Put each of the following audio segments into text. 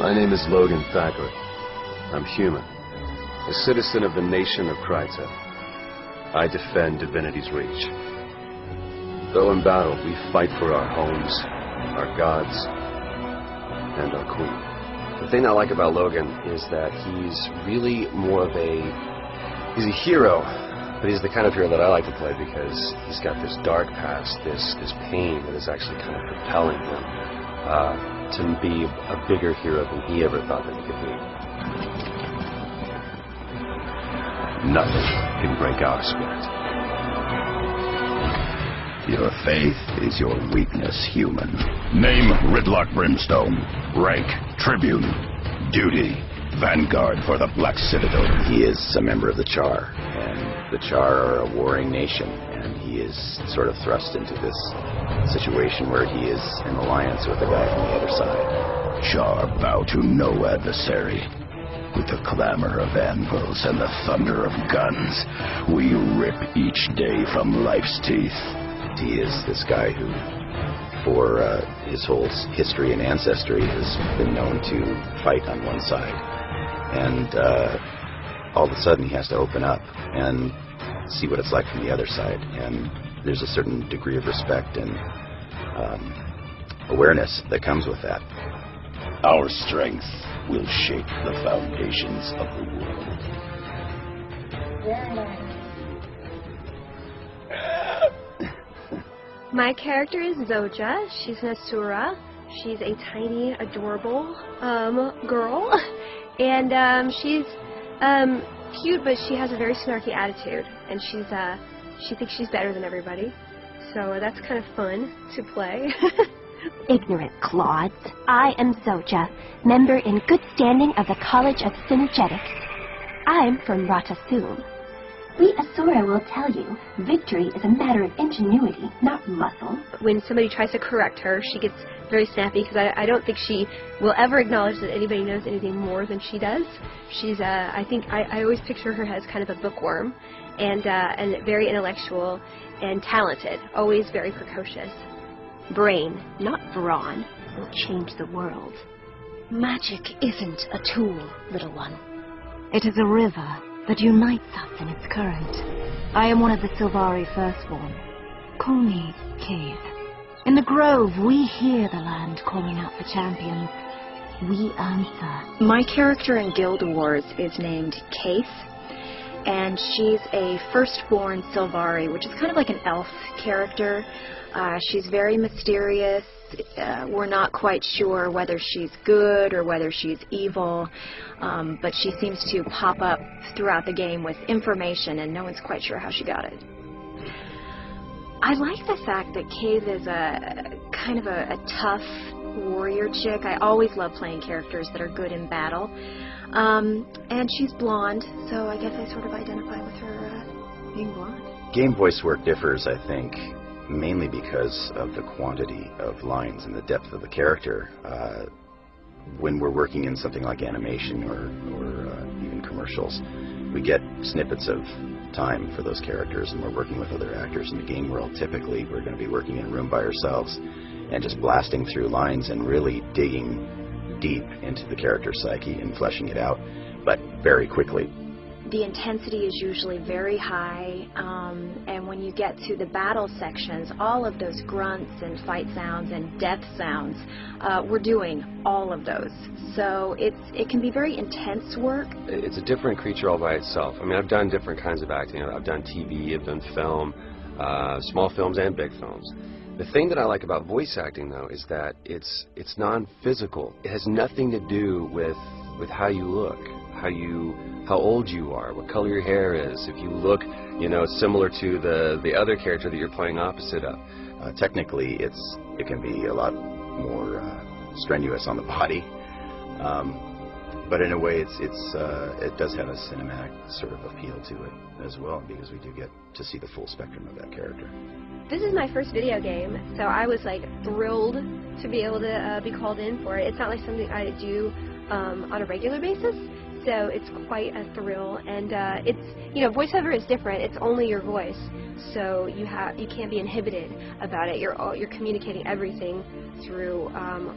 My name is Logan Thackeray. I'm human, a citizen of the nation of Caithe. I defend Divinity's reach. Though in battle, we fight for our homes, our gods, and our queen. The thing I like about Logan is that he's really more of he's a hero, but he's the kind of hero that I like to play because he's got this dark past, this pain that is actually kind of propelling him to be a bigger hero than he ever thought that he could be. Nothing can break our spirit. Your faith is your weakness, human. Name Rytlock Brimstone. Rank, Tribune. Duty, Vanguard for the Black Citadel. He is a member of the Charr, and the Charr are a warring nation, and he is sort of thrust into this situation where he is in alliance with a guy from the other side. Charr bow to no adversary. With the clamor of anvils and the thunder of guns, we rip each day from life's teeth. He is this guy who, for his whole history and ancestry, has been known to fight on one side. And all of a sudden he has to open up and see what it's like from the other side. And there's a certain degree of respect and awareness that comes with that. Our strength will shape the foundations of the world. Very nice. My character is Zojja. She's an Asura. She's a tiny, adorable girl, and she's cute, but she has a very snarky attitude, and she thinks she's better than everybody. So that's kind of fun to play. Ignorant clods. I am Zojja, member in good standing of the College of Synergetics. I'm from Ratasum. We Asura will tell you, victory is a matter of ingenuity, not muscle. When somebody tries to correct her, she gets very snappy because I don't think she will ever acknowledge that anybody knows anything more than she does. She's, I think, I always picture her as kind of a bookworm and very intellectual and talented, always very precocious. Brain, not brawn, will change the world. Magic isn't a tool, little one. It is a river that unites us in its current. I am one of the Sylvari firstborn. Call me Caithe. In the grove, we hear the land calling out for champions. We answer. My character in Guild Wars is named Caithe, and she's a firstborn Sylvari, which is kind of like an elf character. She's very mysterious. We're not quite sure whether she's good or whether she's evil, but she seems to pop up throughout the game with information, and no one's quite sure how she got it. I like the fact that Caithe is a kind of a tough warrior chick. I always love playing characters that are good in battle. And she's blonde, so I guess I sort of identify with her being blonde. Game voice work differs, I think, mainly because of the quantity of lines and the depth of the character. When we're working in something like animation or even commercials, we get snippets of time for those characters, and we're working with other actors. In the game world, typically we're going to be working in a room by ourselves and just blasting through lines and really digging deep into the character psyche and fleshing it out, but very quickly. The intensity is usually very high, and when you get to the battle sections, all of those grunts and fight sounds and death sounds, we're doing all of those. So it can be very intense work. It's a different creature all by itself. I mean, I've done different kinds of acting. I've done TV, I've done film, small films and big films. The thing that I like about voice acting, though, is that it's non-physical. It has nothing to do with how you look, how old you are, what color your hair is, if you look, similar to the other character that you're playing opposite of. Technically, it can be a lot more strenuous on the body, but in a way, it does have a cinematic sort of appeal to it as well, because we do get to see the full spectrum of that character. This is my first video game, so I was like thrilled to be able to be called in for it. It's not like something I do on a regular basis, so it's quite a thrill. And it's voiceover is different. It's only your voice, so you can't be inhibited about it. You're communicating everything through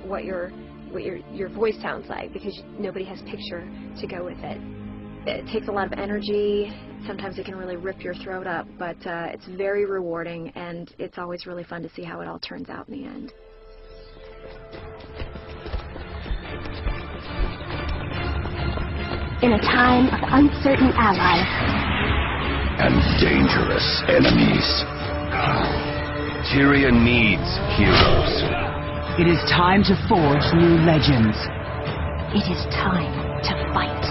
what you're what your voice sounds like, because nobody has picture to go with it. It takes a lot of energy. Sometimes it can really rip your throat up, but it's very rewarding, and it's always really fun to see how it all turns out in the end. In a time of uncertain allies and dangerous enemies, Tyria needs heroes. It is time to forge new legends. it is time to fight.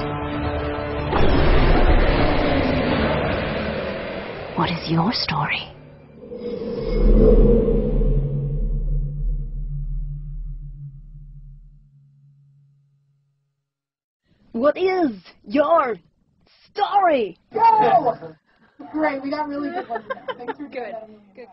What is your story? What is your story? Go! Great, we got really good ones. Thanks for Good. that. Good.